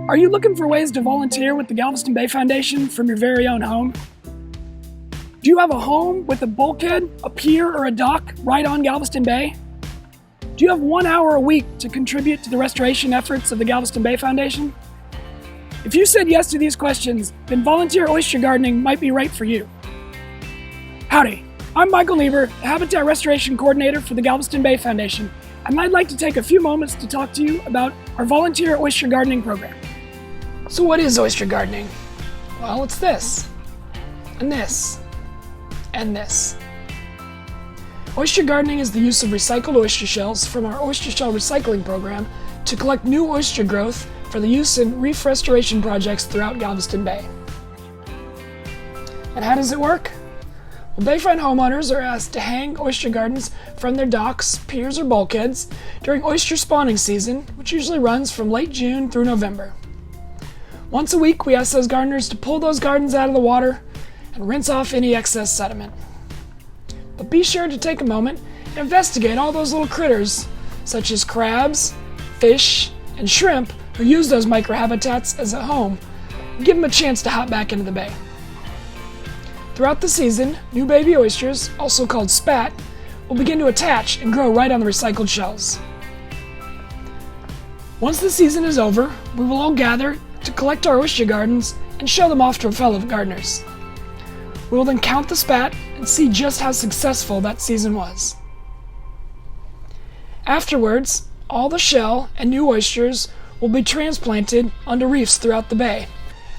Are you looking for ways to volunteer with the Galveston Bay Foundation from your very own home? Do you have a home with a bulkhead, a pier, or a dock right on Galveston Bay? Do you have 1 hour a week to contribute to the restoration efforts of the Galveston Bay Foundation? If you said yes to these questions, then volunteer oyster gardening might be right for you. Howdy, I'm Michael Niebuhr, the Habitat Restoration Coordinator for the Galveston Bay Foundation, and I'd like to take a few moments to talk to you about our volunteer oyster gardening program. So what is oyster gardening? Well, it's this, and this, and this. Oyster gardening is the use of recycled oyster shells from our oyster shell recycling program to collect new oyster growth for the use in reef restoration projects throughout Galveston Bay. And how does it work? Well, Bayfront homeowners are asked to hang oyster gardens from their docks, piers, or bulkheads during oyster spawning season, which usually runs from late June through November. Once a week, we ask those gardeners to pull those gardens out of the water and rinse off any excess sediment. But be sure to take a moment and investigate all those little critters, such as crabs, fish, and shrimp, who use those microhabitats as a home, and give them a chance to hop back into the bay. Throughout the season, new baby oysters, also called spat, will begin to attach and grow right on the recycled shells. Once the season is over, we will all gather to collect our oyster gardens and show them off to fellow gardeners. We will then count the spat and see just how successful that season was. Afterwards, all the shell and new oysters will be transplanted onto reefs throughout the bay,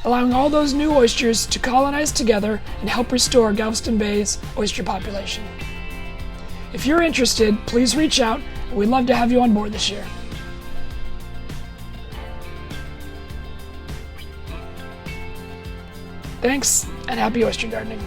allowing all those new oysters to colonize together and help restore Galveston Bay's oyster population. If you're interested, please reach out, and we'd love to have you on board this year. Thanks, and happy oyster gardening.